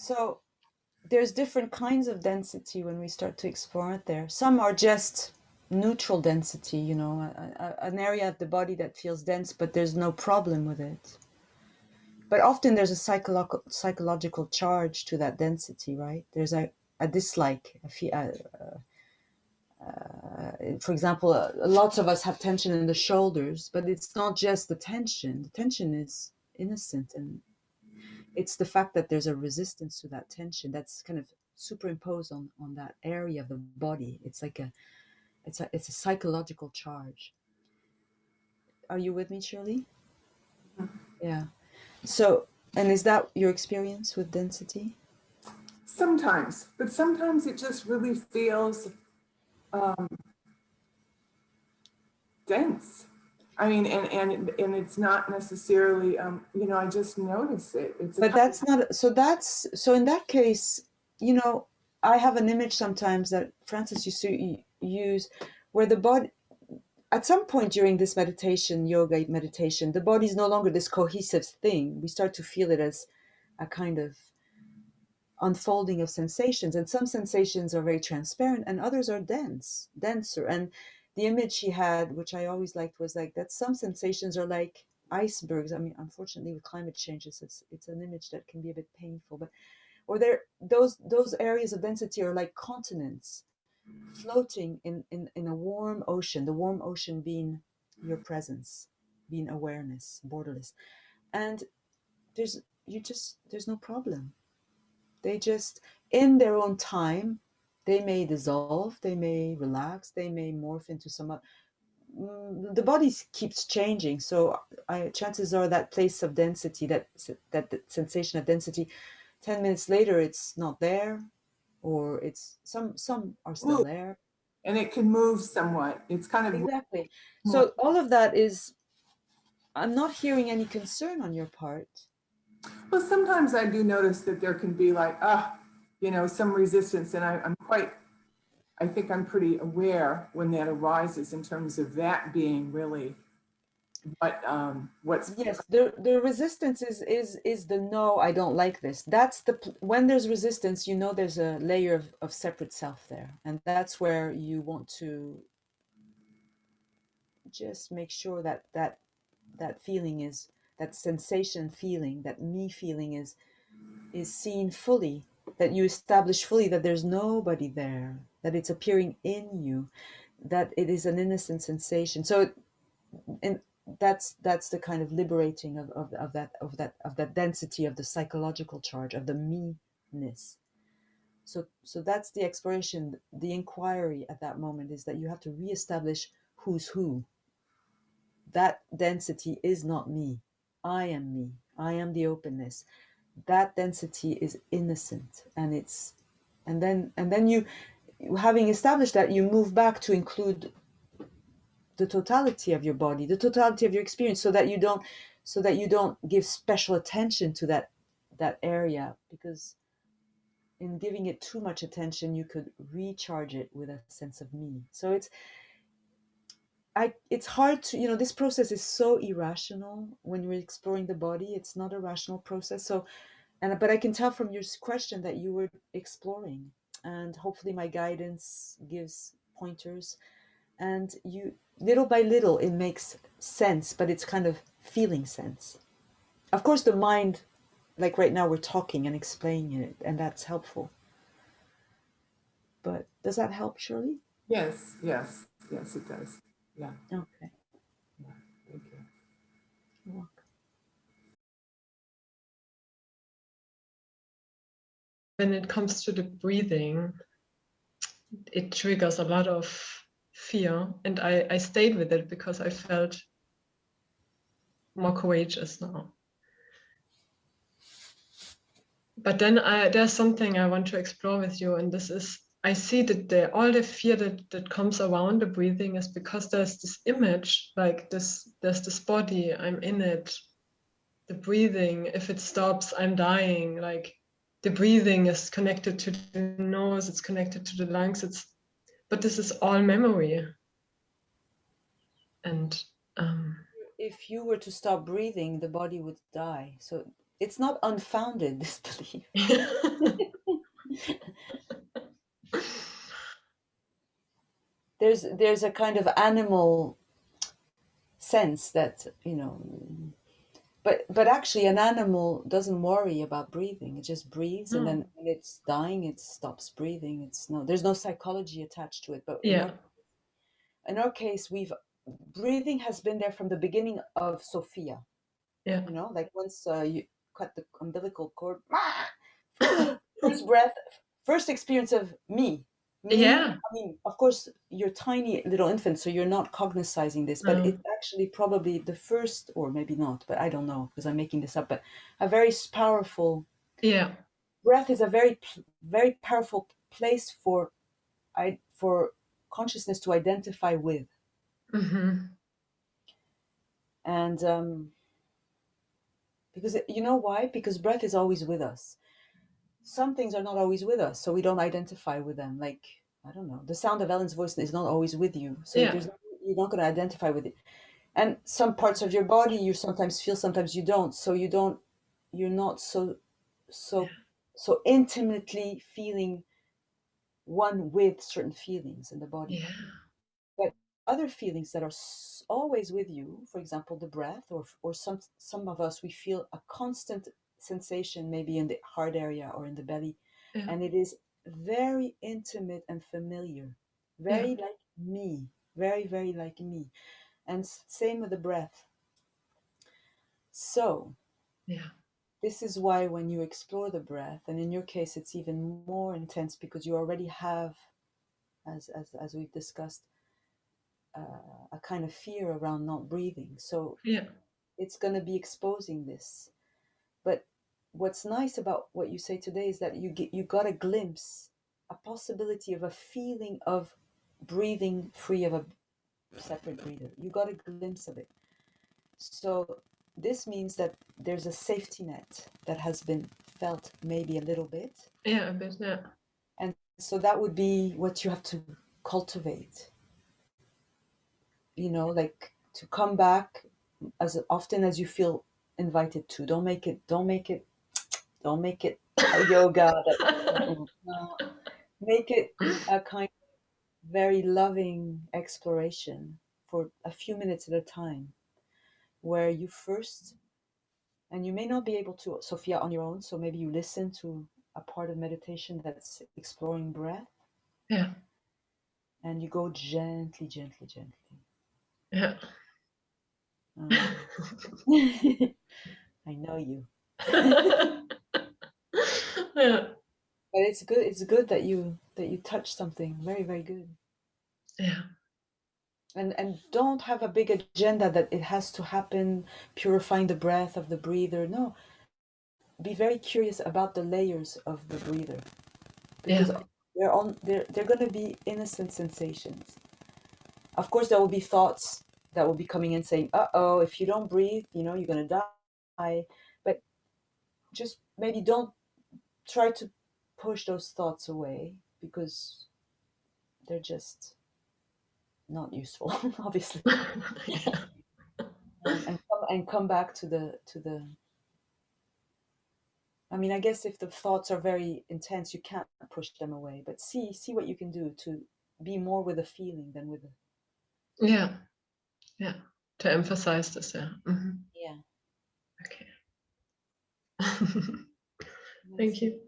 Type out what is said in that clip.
So there's different kinds of density when we start to explore it there. Some are just neutral density, you know, an area of the body that feels dense, but there's no problem with it. But often there's a psychological charge to that density, right? There's a dislike, for example, lots of us have tension in the shoulders, but it's not just the tension. The tension is innocent, and it's the fact that there's a resistance to that tension that's kind of superimposed on that area of the body. It's like it's a psychological charge. Are you with me, Shirley? Yeah. So, and is that your experience with density? Sometimes, but sometimes it just really feels dense. I mean, and it's not necessarily, you know, I just notice it. It's a But that's not, so in that case, you know, I have an image sometimes that Francis used to use where the body, at some point during this meditation, yoga meditation, the body is no longer this cohesive thing. We start to feel it as a kind of unfolding of sensations, and some sensations are very transparent and others are denser. And the image he had, which I always liked, was like that some sensations are like icebergs. I mean, unfortunately with climate change, it's an image that can be a bit painful, but or there those areas of density are like continents floating in a warm ocean, the warm ocean being your presence, being awareness, borderless. And there's no problem. They just, in their own time, they may dissolve, they may relax, they may morph into the body keeps changing. So chances are that place of density, that sensation of density, 10 minutes later, it's not there, or it's some are still move, there. and it can move somewhat. It's kind of Exactly. So all of that is, I'm not hearing any concern on your part. well. Sometimes I do notice that there can be like, you know, some resistance, and I'm quite. I think I'm pretty aware when that arises in terms of that being really what's Yes, the resistance is the no, I don't like this. That's when there's resistance, you know there's a layer of separate self there. And that's where you want to just make sure that feeling is, that sensation feeling, that me feeling is seen fully, that you establish fully that there's nobody there, that it's appearing in you, that it is an innocent sensation. So and that's the kind of liberating of that density of the psychological charge of the me-ness. So that's the exploration, the inquiry at that moment, is that you have to reestablish who's who. That density is not me. I am me. I am the openness. That density is innocent, and then you, having established that, you move back to include the totality of your body, the totality of your experience, so that you don't give special attention to that area, because in giving it too much attention, you could recharge it with a sense of me. So it's hard to, this process is so irrational when you're exploring the body. It's not a rational process. But I can tell from your question that you were exploring, and hopefully my guidance gives pointers, and you, little by little, it makes sense, but it's kind of feeling sense. Of course the mind, like right now we're talking and explaining it, and that's helpful. But does that help, Shirley? yes, yes, yes, it does. Yeah, Okay. yeah. Thank you. You're welcome. When it comes to the breathing, it triggers a lot of fear, and I stayed with it because I felt more courageous now. But then there's something I want to explore with you, and this is, I see that all the fear that comes around the breathing is because there's this image, like there's this body, I'm in it. The breathing, if it stops, I'm dying. Like the breathing is connected to the nose, it's connected to the lungs, but this is all memory. And if you were to stop breathing, the body would die. So it's not unfounded, this belief. There's a kind of animal sense that, but actually an animal doesn't worry about breathing. It just breathes, and then when it's dying, it stops breathing. There's no psychology attached to it. But Yeah. in our case, breathing has been there from the beginning of Sophia. Yeah. Like once you cut the umbilical cord, first breath, first experience of me. Yeah. I mean, of course, you're tiny little infant, so you're not cognizing this, but it's actually probably the first, or maybe not, but I don't know because I'm making this up, but a very powerful Yeah. breath is a very, very powerful place for consciousness to identify with. And because you know why? Because breath is always with us. Some things are not always with us, so we don't identify with them. Like, I don't know, the sound of Ellen's voice is not always with you, so Yeah. you're not going to identify with it. And some parts of your body you sometimes feel, sometimes you don't. So you're not so intimately feeling one with certain feelings in the body. Yeah. But other feelings that are always with you, for example, the breath, or some of us, we feel a constant sensation, maybe in the heart area or in the belly, Yeah. and it is very intimate and familiar, very like me, very, very like me. And same with the breath. So this is why when you explore the breath, and in your case it's even more intense because you already have, as we've discussed, a kind of fear around not breathing. So it's going to be exposing this. But what's nice about what you say today is that you got a glimpse, a possibility of a feeling of breathing free of a separate breather. You got a glimpse of it. So this means that there's a safety net that has been felt maybe a little bit. Yeah, a bit, yeah. And so that would be what you have to cultivate. Like to come back as often as you feel invited to. Don't make it a yoga. No. Make it a kind of very loving exploration for a few minutes at a time, where you first, and you may not be able to, Sophia, on your own, so maybe you listen to a part of meditation that's exploring breath. Yeah. And you go gently, gently, gently. Yeah. I know you. Yeah. But it's good that you touch something very, very good. Yeah. And don't have a big agenda that it has to happen, purifying the breath of the breather. No, be very curious about the layers of the breather, because they're going to be innocent sensations. Of course, there will be thoughts that will be coming in saying, "Uh-oh, if you don't breathe, you're going to die." But just maybe don't try to push those thoughts away, because they're just not useful, obviously. And come back to the. I mean, I guess if the thoughts are very intense, you can't push them away. But see what you can do to be more with a feeling than with a. Yeah. Yeah. To emphasize this, yeah. Yeah. Okay. Thank you.